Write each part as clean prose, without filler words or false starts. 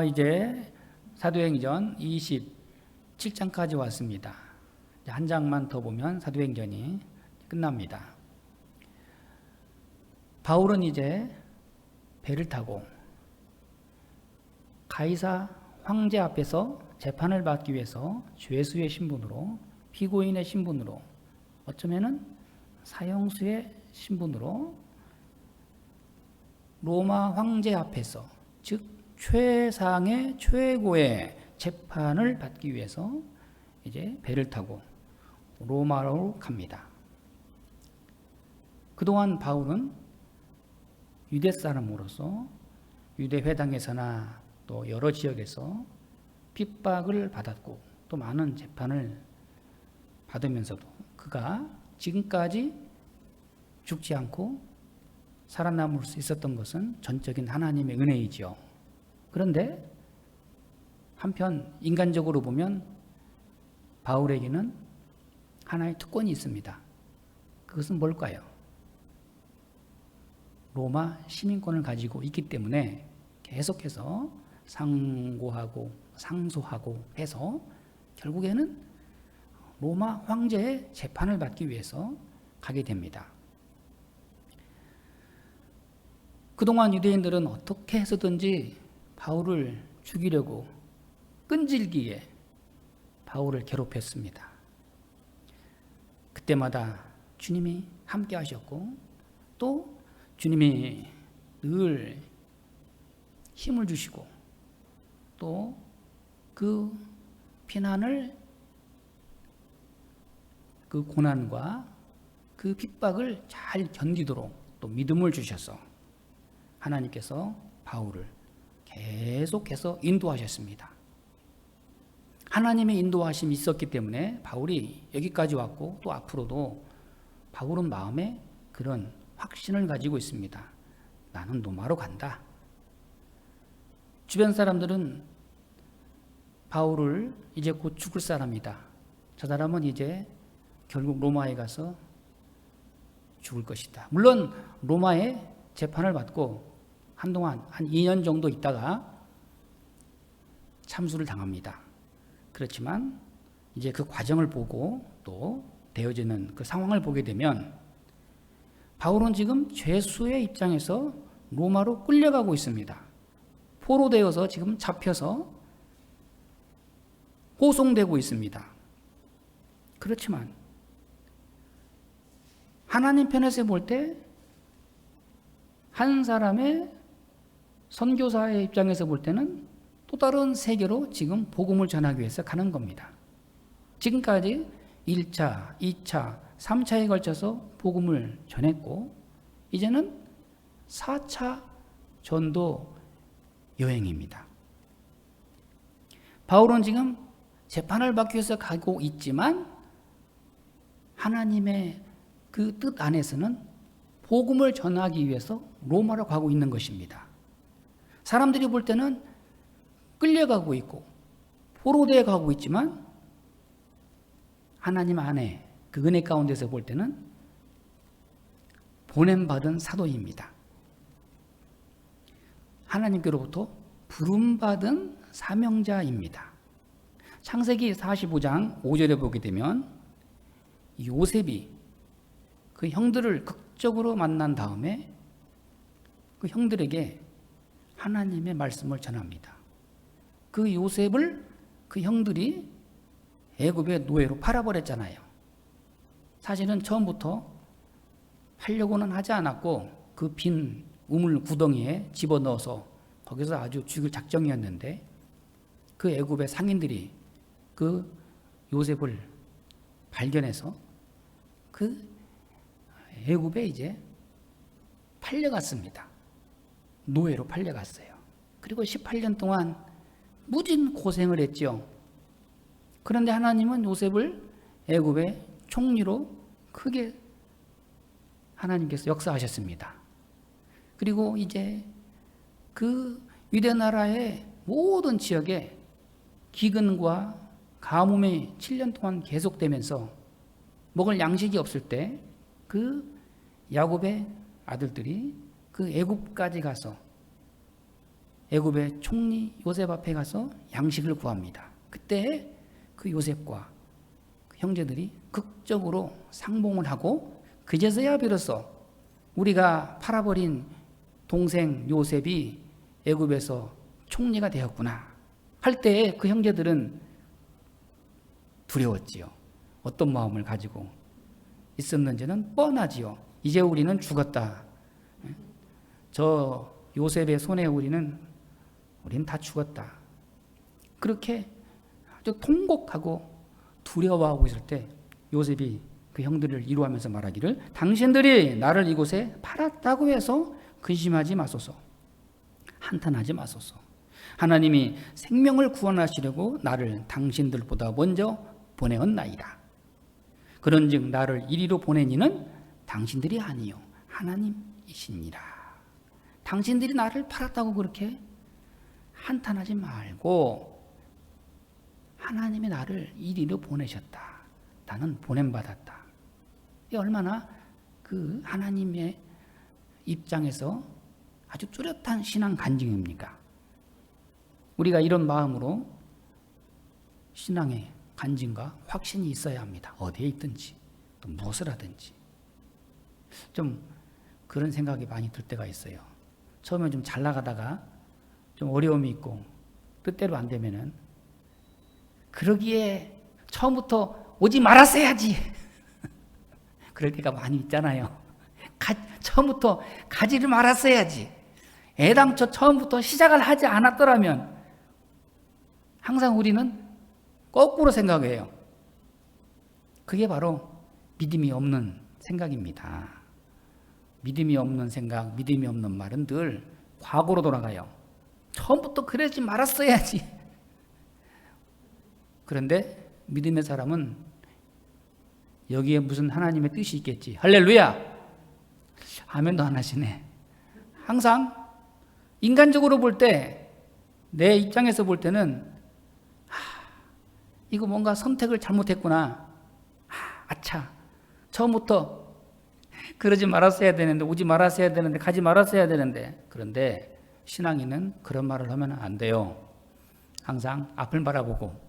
이제 사도행전 27장까지 왔습니다. 한 장만 더 보면 사도행전이 끝납니다. 바울은 이제 배를 타고 가이사 황제 앞에서 재판을 받기 위해서 죄수의 신분으로, 피고인의 신분으로, 어쩌면은 사형수의 신분으로 로마 황제 앞에서, 즉 최상의 최고의 재판을 받기 위해서 이제 배를 타고 로마로 갑니다. 그동안 바울은 유대 사람으로서 유대 회당에서나 또 여러 지역에서 핍박을 받았고 또 많은 재판을 받으면서도 그가 지금까지 죽지 않고 살아남을 수 있었던 것은 전적인 하나님의 은혜이지요. 그런데 한편 인간적으로 보면 바울에게는 하나의 특권이 있습니다. 그것은 뭘까요? 로마 시민권을 가지고 있기 때문에 계속해서 상고하고 상소하고 해서 결국에는 로마 황제의 재판을 받기 위해서 가게 됩니다. 그동안 유대인들은 어떻게 해서든지 바울을 죽이려고 끈질기게 바울을 괴롭혔습니다. 그때마다 주님이 함께 하셨고 또 주님이 늘 힘을 주시고 또 그 피난을, 그 고난과 그 핍박을 잘 견디도록 또 믿음을 주셔서 하나님께서 바울을 계속해서 인도하셨습니다. 하나님의 인도하심이 있었기 때문에 바울이 여기까지 왔고 또 앞으로도 바울은 마음에 그런 확신을 가지고 있습니다. 나는 로마로 간다. 주변 사람들은 바울을 이제 곧 죽을 사람이다. 저 사람은 이제 결국 로마에 가서 죽을 것이다. 물론 로마에 재판을 받고 한동안 한 2년 정도 있다가 참수를 당합니다. 그렇지만 이제 그 과정을 보고 또 되어지는 그 상황을 보게 되면 바울은 지금 죄수의 입장에서 로마로 끌려가고 있습니다. 포로되어서 지금 잡혀서 호송되고 있습니다. 그렇지만 하나님 편에서 볼 때 한 사람의 선교사의 입장에서 볼 때는 또 다른 세계로 지금 복음을 전하기 위해서 가는 겁니다. 지금까지 1차, 2차, 3차에 걸쳐서 복음을 전했고 이제는 4차 전도 여행입니다. 바울은 지금 재판을 받기 위해서 가고 있지만 하나님의 그 뜻 안에서는 복음을 전하기 위해서 로마로 가고 있는 것입니다. 사람들이 볼 때는 끌려가고 있고 포로되어 가고 있지만 하나님 안에 그 은혜 가운데서 볼 때는 보냄받은 사도입니다. 하나님께로부터 부름받은 사명자입니다. 창세기 45장 5절에 보게 되면 요셉이 그 형들을 극적으로 만난 다음에 그 형들에게 하나님의 말씀을 전합니다. 그 요셉을 그 형들이 애굽의 노예로 팔아버렸잖아요. 사실은 처음부터 팔려고는 하지 않았고 그 빈 우물 구덩이에 집어넣어서 거기서 아주 죽일 작정이었는데 그 애굽의 상인들이 그 요셉을 발견해서 그 애굽에 이제 팔려갔습니다. 노예로 팔려갔어요. 그리고 18년 동안 무진 고생을 했죠. 그런데 하나님은 요셉을 애굽의 총리로 크게 하나님께서 역사하셨습니다. 그리고 이제 그 유대 나라의 모든 지역에 기근과 가뭄이 7년 동안 계속되면서 먹을 양식이 없을 때 그 야곱의 아들들이 그 애굽까지 가서 애굽의 총리 요셉 앞에 가서 양식을 구합니다. 그때 그 요셉과 그 형제들이 극적으로 상봉을 하고 그제서야 비로소 우리가 팔아버린 동생 요셉이 애굽에서 총리가 되었구나 할 때에 그 형제들은 두려웠지요. 어떤 마음을 가지고 있었는지는 뻔하지요. 이제 우리는 죽었다. 저 요셉의 손에 우리는 다 죽었다. 그렇게 아주 통곡하고 두려워하고 있을 때 요셉이 그 형들을 위로하면서 말하기를 당신들이 나를 이곳에 팔았다고 해서 근심하지 마소서. 한탄하지 마소서. 하나님이 생명을 구원하시려고 나를 당신들보다 먼저 보내었나이다. 그런즉 나를 이리로 보낸 이는 당신들이 아니요 하나님이시니라. 당신들이 나를 팔았다고 그렇게 한탄하지 말고 하나님이 나를 이리로 보내셨다. 나는 보냄받았다. 이 얼마나 그 하나님의 입장에서 아주 뚜렷한 신앙 간증입니까? 우리가 이런 마음으로 신앙의 간증과 확신이 있어야 합니다. 어디에 있든지 또 무엇을 하든지. 좀 그런 생각이 많이 들 때가 있어요. 처음에 좀 잘 나가다가 좀 어려움이 있고 뜻대로 안 되면은 그러기에 처음부터 오지 말았어야지. 그럴 때가 많이 있잖아요. 처음부터 가지를 말았어야지. 애당초 처음부터 시작을 하지 않았더라면 항상 우리는 거꾸로 생각해요. 그게 바로 믿음이 없는 생각입니다. 믿음이 없는 생각, 믿음이 없는 말은 늘 과거로 돌아가요. 처음부터 그러지 말았어야지. 그런데 믿음의 사람은 여기에 무슨 하나님의 뜻이 있겠지. 할렐루야! 아멘도 안 하시네. 항상 인간적으로 볼 때, 내 입장에서 볼 때는 이거 뭔가 선택을 잘못했구나. 아차. 처음부터 그러지 말았어야 되는데, 오지 말았어야 되는데, 가지 말았어야 되는데. 그런데 신앙인은 그런 말을 하면 안 돼요. 항상 앞을 바라보고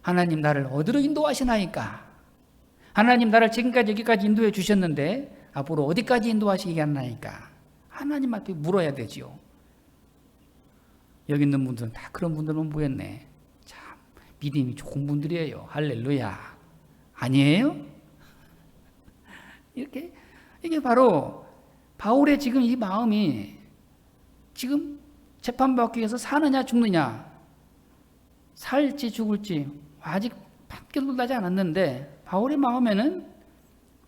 하나님 나를 어디로 인도하시나이까? 하나님 나를 지금까지 여기까지 인도해 주셨는데 앞으로 어디까지 인도하시겠나이까? 하나님 앞에 물어야 되지요. 여기 있는 분들은 다 그런 분들은 모였네. 참 믿음이 좋은 분들이에요. 할렐루야. 아니에요? 이게 바로 바울의 지금 이 마음이 지금 재판받기 위해서 사느냐 죽느냐, 살지 죽을지 아직 판결도 나지 않았는데 바울의 마음에는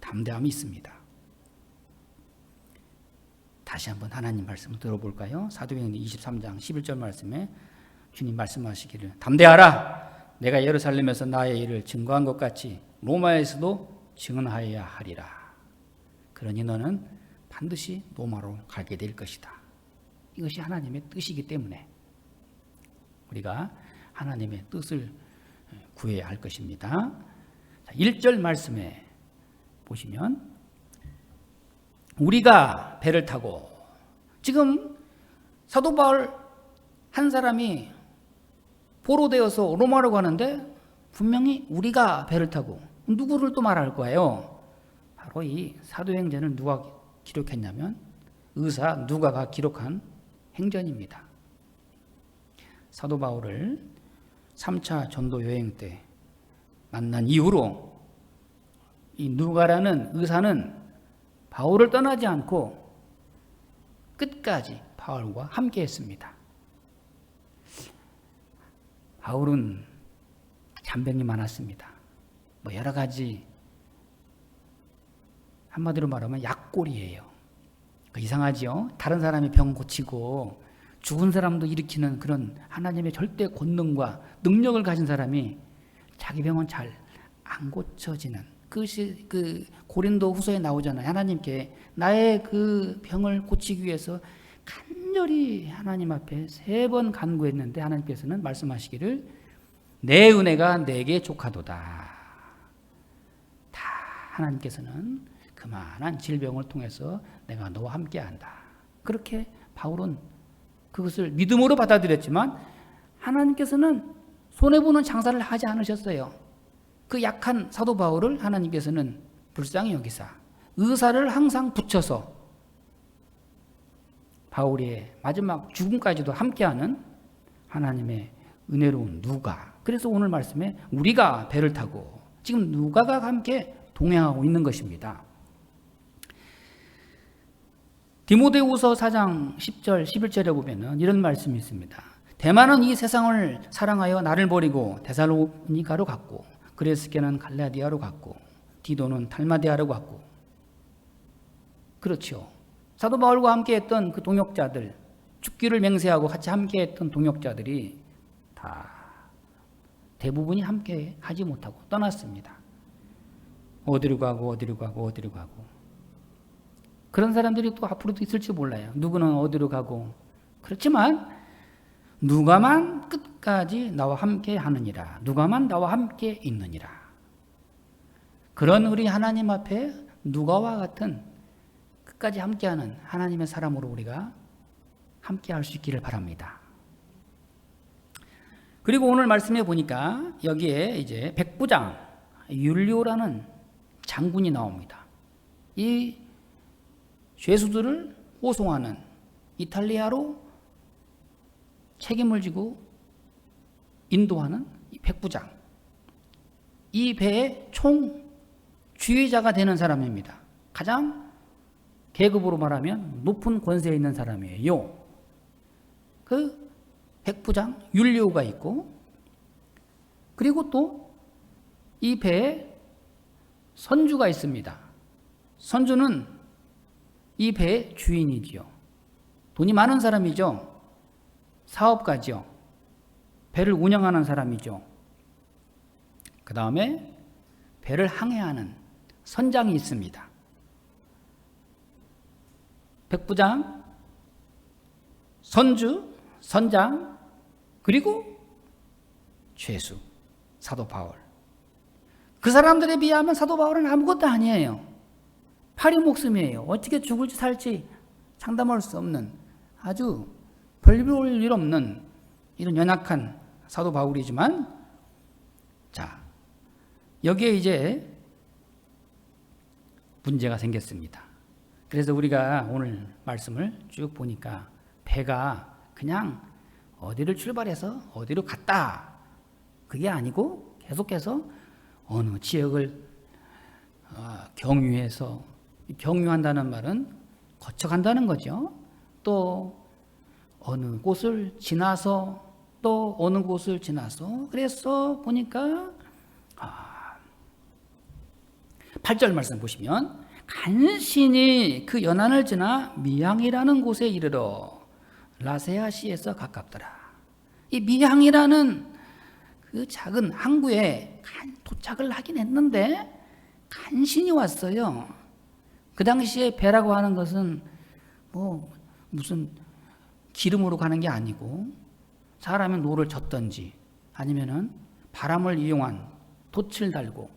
담대함이 있습니다. 다시 한번 하나님 말씀을 들어볼까요? 사도행전 23장 11절 말씀에 주님 말씀하시기를 담대하라. 내가 예루살렘에서 나의 일을 증거한 것 같이 로마에서도 증언하여야 하리라. 그러니 너는 반드시 로마로 가게 될 것이다. 이것이 하나님의 뜻이기 때문에 우리가 하나님의 뜻을 구해야 할 것입니다. 1절 말씀에 보시면 우리가 배를 타고, 지금 사도 바울 한 사람이 포로되어서 로마로 가는데 분명히 우리가 배를 타고, 누구를 또 말할 거예요? 바로 이 사도행전을 누가 기록했냐면 의사 누가가 기록한 행전입니다. 사도 바울을 3차 전도 여행 때 만난 이후로 이 누가라는 의사는 바울을 떠나지 않고 끝까지 바울과 함께 했습니다. 바울은 잔병이 많았습니다. 여러 가지, 한마디로 말하면 약골이에요. 이상하지요? 다른 사람이 병 고치고 죽은 사람도 일으키는 그런 하나님의 절대 권능과 능력을 가진 사람이 자기 병은 잘 안 고쳐지는, 그것이 그 고린도 후서에 나오잖아요. 하나님께 나의 그 병을 고치기 위해서 간절히 하나님 앞에 3번 간구했는데 하나님께서는 말씀하시기를 내 은혜가 내게 족하도다. 다 하나님께서는 그만한 질병을 통해서 내가 너와 함께한다. 그렇게 바울은 그것을 믿음으로 받아들였지만 하나님께서는 손해보는 장사를 하지 않으셨어요. 그 약한 사도 바울을 하나님께서는 불쌍히 여기사 의사를 항상 붙여서 바울의 마지막 죽음까지도 함께하는 하나님의 은혜로운 누가. 그래서 오늘 말씀에 우리가 배를 타고 지금 누가가 함께 동행하고 있는 것입니다. 디모데후서 4장 10절 11절에 보면 이런 말씀이 있습니다. 데마는 이 세상을 사랑하여 나를 버리고 데살로니가로 갔고 그레스게는 갈라디아로 갔고 디도는 달마데아로 갔고. 그렇죠. 사도 바울과 함께했던 그 동역자들, 죽기를 맹세하고 같이 함께했던 동역자들이 다 대부분이 함께 하지 못하고 떠났습니다. 어디로 가고 어디로 가고 어디로 가고. 그런 사람들이 또 앞으로도 있을지 몰라요. 누구는 어디로 가고. 그렇지만 누가만 끝까지 나와 함께 하느니라. 누가만 나와 함께 있느니라. 그런 우리 하나님 앞에 누가와 같은 끝까지 함께하는 하나님의 사람으로 우리가 함께할 수 있기를 바랍니다. 그리고 오늘 말씀해 보니까 여기에 이제 백부장 율리오라는 장군이 나옵니다. 이 죄수들을 호송하는 이탈리아로 책임을 지고 인도하는 이 백부장, 이 배의 총 지휘자가 되는 사람입니다. 가장 계급으로 말하면 높은 권세에 있는 사람이에요. 그 백부장 율리오가 있고, 그리고 또 이 배에 선주가 있습니다. 선주는 이 배의 주인이지요. 돈이 많은 사람이죠. 사업가죠. 배를 운영하는 사람이죠. 그 다음에 배를 항해하는 선장이 있습니다. 백부장, 선주, 선장, 그리고 죄수, 사도 바울. 그 사람들에 비하면 사도 바울은 아무것도 아니에요. 파리 목숨이에요. 어떻게 죽을지 살지 장담할 수 없는 아주 별볼 일 없는 이런 연약한 사도 바울이지만, 자, 여기에 이제 문제가 생겼습니다. 그래서 우리가 오늘 말씀을 쭉 보니까 배가 그냥 어디를 출발해서 어디로 갔다, 그게 아니고 계속해서 어느 지역을 경유해서, 경유한다는 말은 거쳐간다는 거죠. 또 어느 곳을 지나서 또 어느 곳을 지나서. 그래서 보니까 8절 말씀 보시면 간신히 그 연안을 지나 미향이라는 곳에 이르러 라세아시에서 가깝더라. 이 미향이라는 그 작은 항구에 도착을 하긴 했는데 간신히 왔어요. 그 당시에 배라고 하는 것은 뭐 무슨 기름으로 가는 게 아니고 사람이 노를 젓든지 아니면은 바람을 이용한 돛을 달고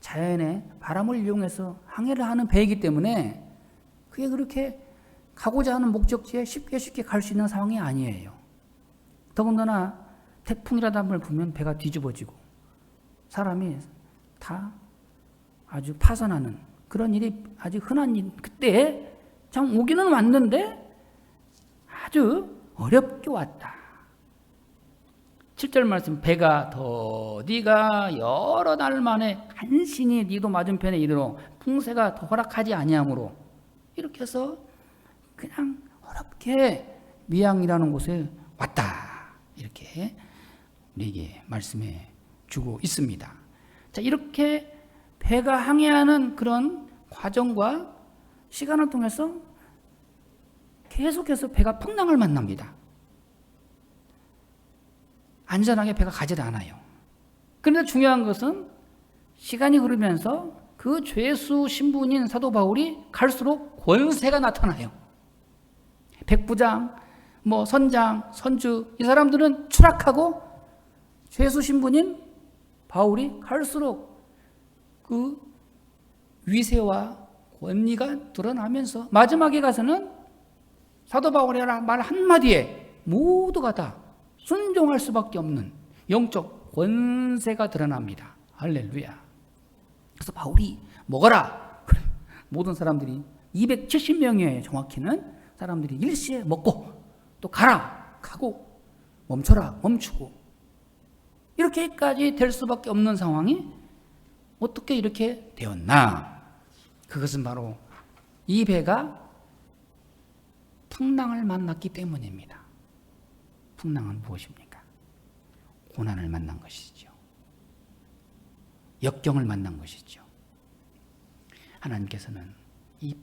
자연의 바람을 이용해서 항해를 하는 배이기 때문에 그게 그렇게 가고자 하는 목적지에 쉽게 갈 수 있는 상황이 아니에요. 더군다나 태풍이라도 한번 불면 배가 뒤집어지고 사람이 다 아주 파산하는 그런 일이 아주 흔한 일. 그때 참 오기는 왔는데 아주 어렵게 왔다. 7절 말씀, 배가 더디가 여러 날 만에 간신히 니도 맞은편에 이르러 풍세가 더 허락하지 아니하므로, 이렇게 해서 그냥 어렵게 미향이라는 곳에 왔다, 이렇게 우리에게 말씀해 주고 있습니다. 자, 이렇게 배가 항해하는 그런 과정과 시간을 통해서 계속해서 배가 풍랑을 만납니다. 안전하게 배가 가지 않아요. 그런데 중요한 것은 시간이 흐르면서 그 죄수 신분인 사도 바울이 갈수록 권세가 나타나요. 백부장, 선장, 선주, 이 사람들은 추락하고 죄수 신분인 바울이 갈수록 그 위세와 권위가 드러나면서 마지막에 가서는 사도 바울의 말 한마디에 모두가 다 순종할 수밖에 없는 영적 권세가 드러납니다. 할렐루야. 그래서 바울이 먹어라. 모든 사람들이 270명이에요. 정확히는 사람들이 일시에 먹고 또 가고 멈춰라 멈추고 이렇게까지 될 수밖에 없는 상황이 어떻게 이렇게 되었나? 그것은 바로 이 배가 풍랑을 만났기 때문입니다. 풍랑은 무엇입니까? 고난을 만난 것이죠. 역경을 만난 것이죠. 하나님께서는 이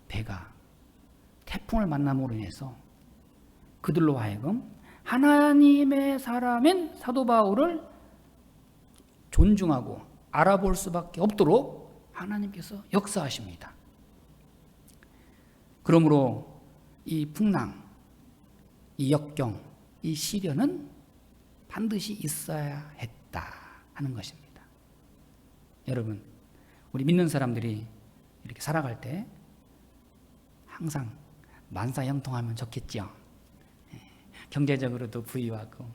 배가 태풍을 만남으로 인해서 그들로 하여금 하나님의 사람인 사도 바울을 존중하고 알아볼 수밖에 없도록 하나님께서 역사하십니다. 그러므로 이 풍랑, 이 역경, 이 시련은 반드시 있어야 했다 하는 것입니다. 여러분, 우리 믿는 사람들이 이렇게 살아갈 때 항상 만사형통하면 좋겠죠. 경제적으로도 부유하고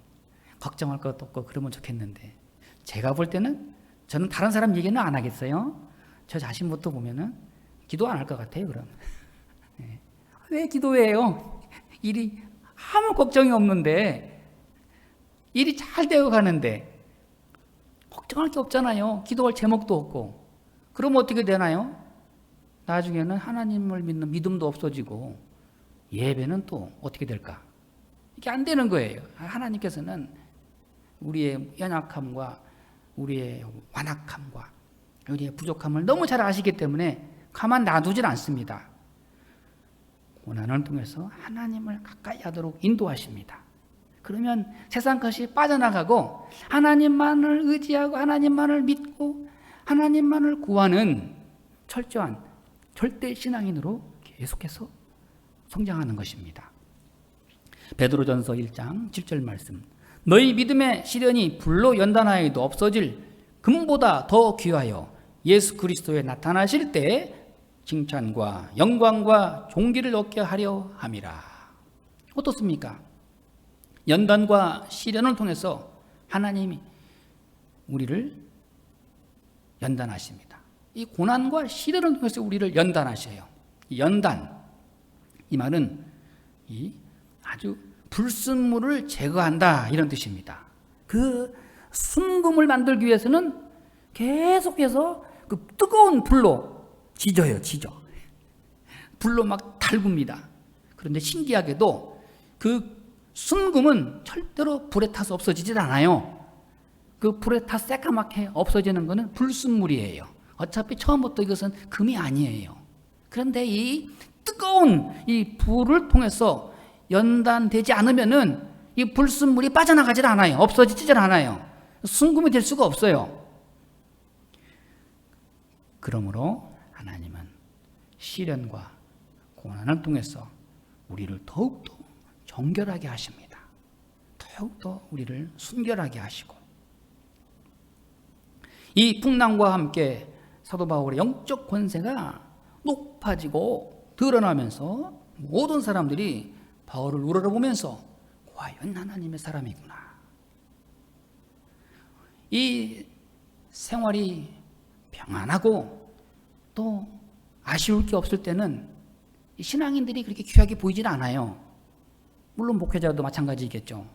걱정할 것도 없고 그러면 좋겠는데, 제가 볼 때는 저는 다른 사람 얘기는 안 하겠어요. 저 자신부터 보면은 기도 안 할 것 같아요. 그럼 왜 기도해요? 일이 아무 걱정이 없는데, 일이 잘 되어 가는데 걱정할 게 없잖아요. 기도할 제목도 없고. 그럼 어떻게 되나요? 나중에는 하나님을 믿는 믿음도 없어지고 예배는 또 어떻게 될까? 이게 안 되는 거예요. 하나님께서는 우리의 연약함과 우리의 완악함과 우리의 부족함을 너무 잘 아시기 때문에 가만 놔두질 않습니다. 고난을 통해서 하나님을 가까이 하도록 인도하십니다. 그러면 세상 것이 빠져나가고 하나님만을 의지하고 하나님만을 믿고 하나님만을 구하는 철저한 절대 신앙인으로 계속해서 성장하는 것입니다. 베드로전서 1장 7절 말씀. 너희 믿음의 시련이 불로 연단하여도 없어질 금보다 더 귀하여 예수 그리스도에 나타나실 때 칭찬과 영광과 존귀를 얻게 하려 함이라. 어떻습니까? 연단과 시련을 통해서 하나님이 우리를 연단하십니다. 이 고난과 시련을 통해서 우리를 연단하셔요. 연단, 이 말은 이 아주 불순물을 제거한다 이런 뜻입니다. 그 순금을 만들기 위해서는 계속해서 그 뜨거운 불로 지져요. 불로 막 달굽니다. 그런데 신기하게도 그 순금은 절대로 불에 타서 없어지질 않아요. 그 불에 타 새까맣게 없어지는 것은 불순물이에요. 어차피 처음부터 이것은 금이 아니에요. 그런데 이 뜨거운 이 불을 통해서 연단되지 않으면은 이 불순물이 빠져나가질 않아요. 없어지질 않아요. 순금이 될 수가 없어요. 그러므로 하나님은 시련과 고난을 통해서 우리를 더욱더 정결하게 하십니다. 더욱더 우리를 순결하게 하시고, 이 풍랑과 함께 사도 바울의 영적 권세가 높아지고 드러나면서 모든 사람들이 바울을 우러러보면서 과연 하나님의 사람이구나. 이 생활이 평안하고 또 아쉬울 게 없을 때는 신앙인들이 그렇게 귀하게 보이질 않아요. 물론 목회자도 마찬가지겠죠.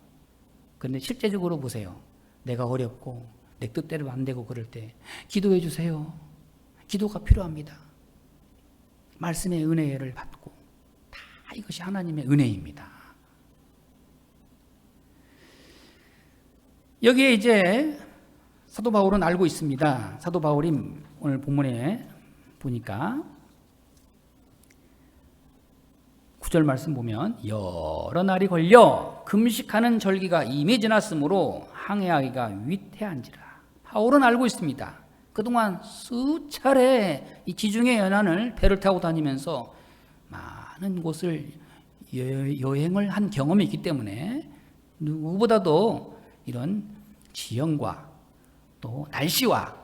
그런데 실제적으로 보세요. 내가 어렵고 내 뜻대로 안 되고 그럴 때 기도해 주세요. 기도가 필요합니다. 말씀의 은혜를 받고 다 이것이 하나님의 은혜입니다. 여기에 이제 사도 바울은 알고 있습니다. 사도 바울이 오늘 본문에 보니까 9절 말씀 보면 여러 날이 걸려 금식하는 절기가 이미 지났으므로 항해하기가 위태한지라. 바울은 알고 있습니다. 그동안 수차례 이 지중해 연안을 배를 타고 다니면서 많은 곳을 여행을 한 경험이 있기 때문에 누구보다도 이런 지형과 또 날씨와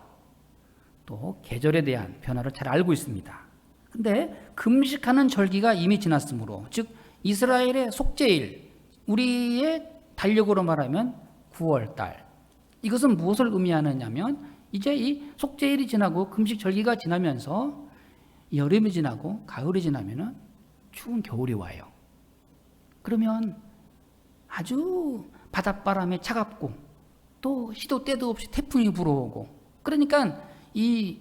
또 계절에 대한 변화를 잘 알고 있습니다. 근데 금식하는 절기가 이미 지났으므로, 즉 이스라엘의 속죄일, 우리의 달력으로 말하면 9월달. 이것은 무엇을 의미하느냐면 이제 이 속죄일이 지나고 금식 절기가 지나면서 여름이 지나고 가을이 지나면은 추운 겨울이 와요. 그러면 아주 바닷바람에 차갑고 또 시도 때도 없이 태풍이 불어오고, 그러니까 이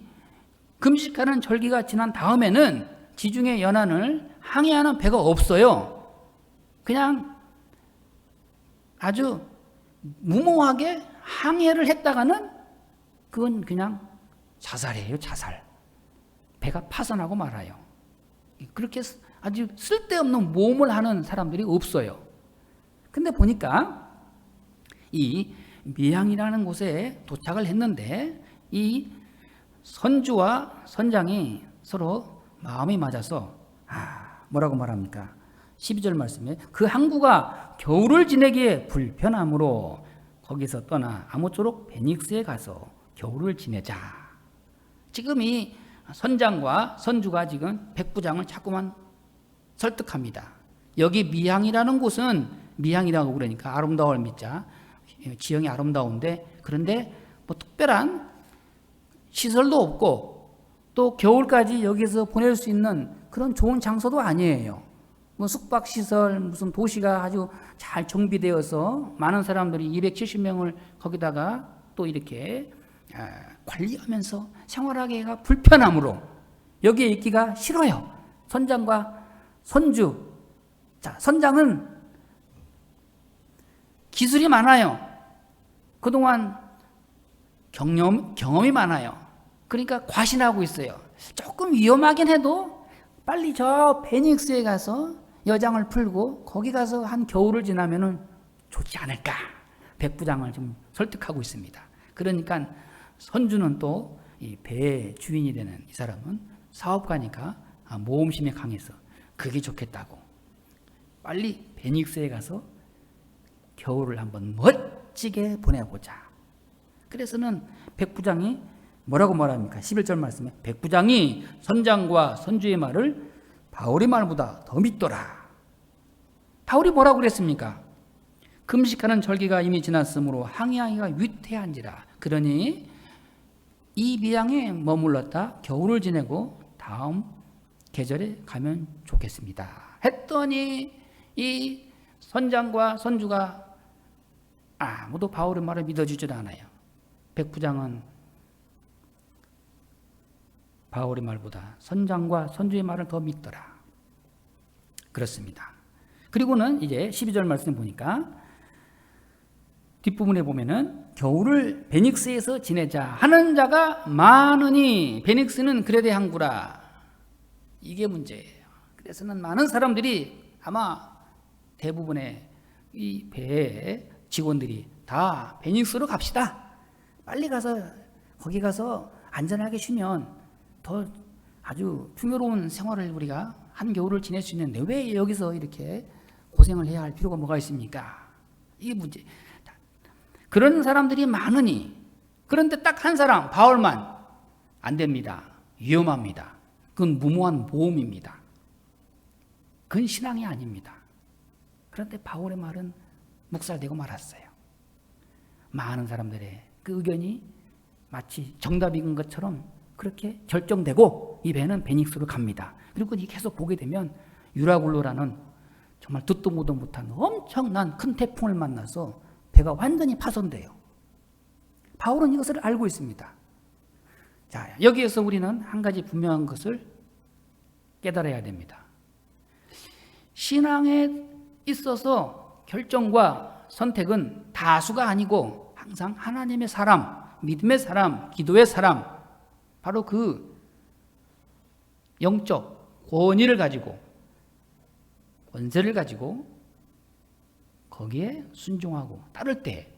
금식하는 절기가 지난 다음에는 지중해 연안을 항해하는 배가 없어요. 그냥 아주 무모하게 항해를 했다가는 그건 그냥 자살이에요, 자살. 배가 파산하고 말아요. 그렇게 아주 쓸데없는 모험을 하는 사람들이 없어요. 근데 보니까 이 미향이라는 곳에 도착을 했는데 이 선주와 선장이 서로 마음이 맞아서 뭐라고 말합니까? 12절 말씀에 그 항구가 겨울을 지내기에 불편하므로 거기서 떠나 아모쪼록 베닉스에 가서 겨울을 지내자. 지금 이 선장과 선주가 지금 백부장을 자꾸만 설득합니다. 여기 미향이라는 곳은, 미향이라고 그러니까 아름다울 미자, 지형이 아름다운데, 그런데 뭐 특별한 시설도 없고 또 겨울까지 여기서 보낼 수 있는 그런 좋은 장소도 아니에요. 뭐 숙박시설, 무슨 도시가 아주 잘 정비되어서 많은 사람들이 270명을 거기다가 또 이렇게 관리하면서 생활하기가 불편하므로 여기에 있기가 싫어요. 선장과 선주. 자, 선장은 기술이 많아요. 그동안 경험이 많아요. 그러니까 과신하고 있어요. 조금 위험하긴 해도 빨리 저 베닉스에 가서 여장을 풀고 거기 가서 한 겨울을 지나면은 좋지 않을까. 백부장을 좀 설득하고 있습니다. 그러니까 선주는 또 이 배의 주인이 되는 이 사람은 사업가니까 모험심이 강해서 그게 좋겠다고 빨리 베닉스에 가서 겨울을 한번 멋지게 보내보자. 그래서는 백부장이 뭐라고 말합니까? 11절 말씀에 백부장이 선장과 선주의 말을 바울의 말보다 더 믿더라. 바울이 뭐라고 그랬습니까? 금식하는 절기가 이미 지났으므로 항해하기가 위태한지라. 그러니 이 미향에 머물렀다 겨울을 지내고 다음 계절에 가면 좋겠습니다. 했더니 이 선장과 선주가 아무도 바울의 말을 믿어주질 않아요. 백부장은 바울의 말보다 선장과 선주의 말을 더 믿더라. 그렇습니다. 그리고는 이제 12절 말씀 보니까 뒷부분에 보면은 겨울을 베닉스에서 지내자 하는 자가 많으니 베닉스는 그레데 항구라. 이게 문제예요. 그래서는 많은 사람들이 아마 대부분의 이 배의 직원들이 다 베닉스로 갑시다. 빨리 가서 거기 가서 안전하게 쉬면 더 아주 풍요로운 생활을 우리가 한겨울을 지낼 수 있는데 왜 여기서 이렇게 고생을 해야 할 필요가 뭐가 있습니까? 이게 문제. 그런 사람들이 많으니, 그런데 딱 한 사람 바울만 안 됩니다. 위험합니다. 그건 무모한 모험입니다. 그건 신앙이 아닙니다. 그런데 바울의 말은 묵살되고 말았어요. 많은 사람들의 그 의견이 마치 정답인 것처럼 그렇게 결정되고 이 배는 베닉스로 갑니다. 그리고 계속 보게 되면 유라굴로라는 정말 듣도 보도 못한 엄청난 큰 태풍을 만나서 배가 완전히 파손돼요. 바울은 이것을 알고 있습니다. 자, 여기에서 우리는 한 가지 분명한 것을 깨달아야 됩니다. 신앙에 있어서 결정과 선택은 다수가 아니고 항상 하나님의 사람, 믿음의 사람, 기도의 사람, 바로 그 영적 권위를 가지고 권세를 가지고 거기에 순종하고 따를 때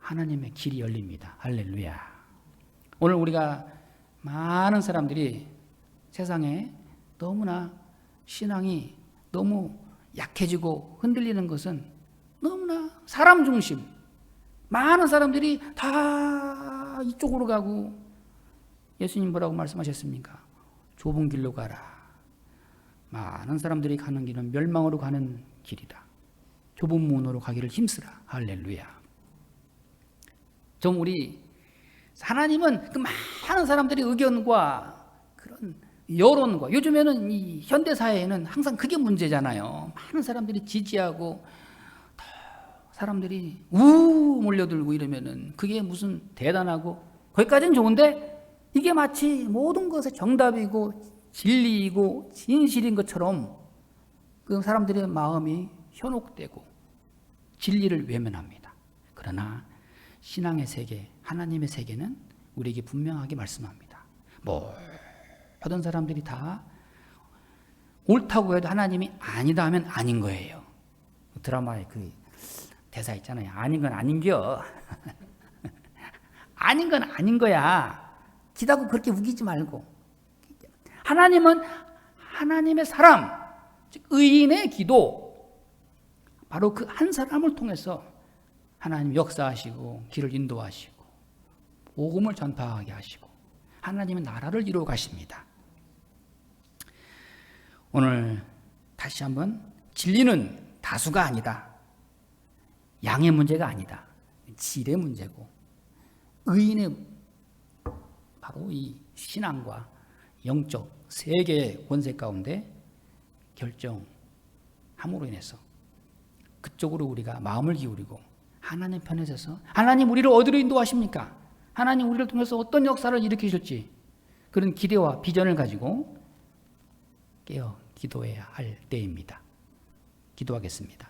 하나님의 길이 열립니다. 할렐루야. 오늘 우리가 많은 사람들이 세상에 너무나 신앙이 너무 약해지고 흔들리는 것은 너무나 사람 중심. 많은 사람들이 다 이쪽으로 가고 예수님 뭐라고 말씀하셨습니까? 좁은 길로 가라. 많은 사람들이 가는 길은 멸망으로 가는 길이다. 좁은 문으로 가기를 힘쓰라. 할렐루야. 좀 우리 하나님은 그 많은 사람들의 의견과 그런 여론과 요즘에는 이 현대 사회에는 항상 그게 문제잖아요. 많은 사람들이 지지하고 사람들이 몰려들고 이러면은 그게 무슨 대단하고 거기까지는 좋은데 이게 마치 모든 것의 정답이고 진리이고 진실인 것처럼 그 사람들의 마음이 현혹되고 진리를 외면합니다. 그러나 신앙의 세계, 하나님의 세계는 우리에게 분명하게 말씀합니다. 모든 사람들이 다 옳다고 해도 하나님이 아니다 하면 아닌 거예요. 드라마에 그 대사 있잖아요. 아닌 건 아닌겨. 아닌 건 아닌 거야. 기다고 그렇게 우기지 말고. 하나님은 하나님의 사람, 즉 의인의 기도, 바로 그 한 사람을 통해서 하나님 역사하시고 길을 인도하시고 복음을 전파하게 하시고 하나님의 나라를 이루어 가십니다. 오늘 다시 한번 진리는 다수가 아니다. 양의 문제가 아니다. 질의 문제고 의인의 바로 이 신앙과 영적 세계의 권세 가운데 결정함으로 인해서 그쪽으로 우리가 마음을 기울이고 하나님 편에 서서 하나님 우리를 어디로 인도하십니까? 하나님 우리를 통해서 어떤 역사를 일으키실지 그런 기대와 비전을 가지고 깨어 기도해야 할 때입니다. 기도하겠습니다.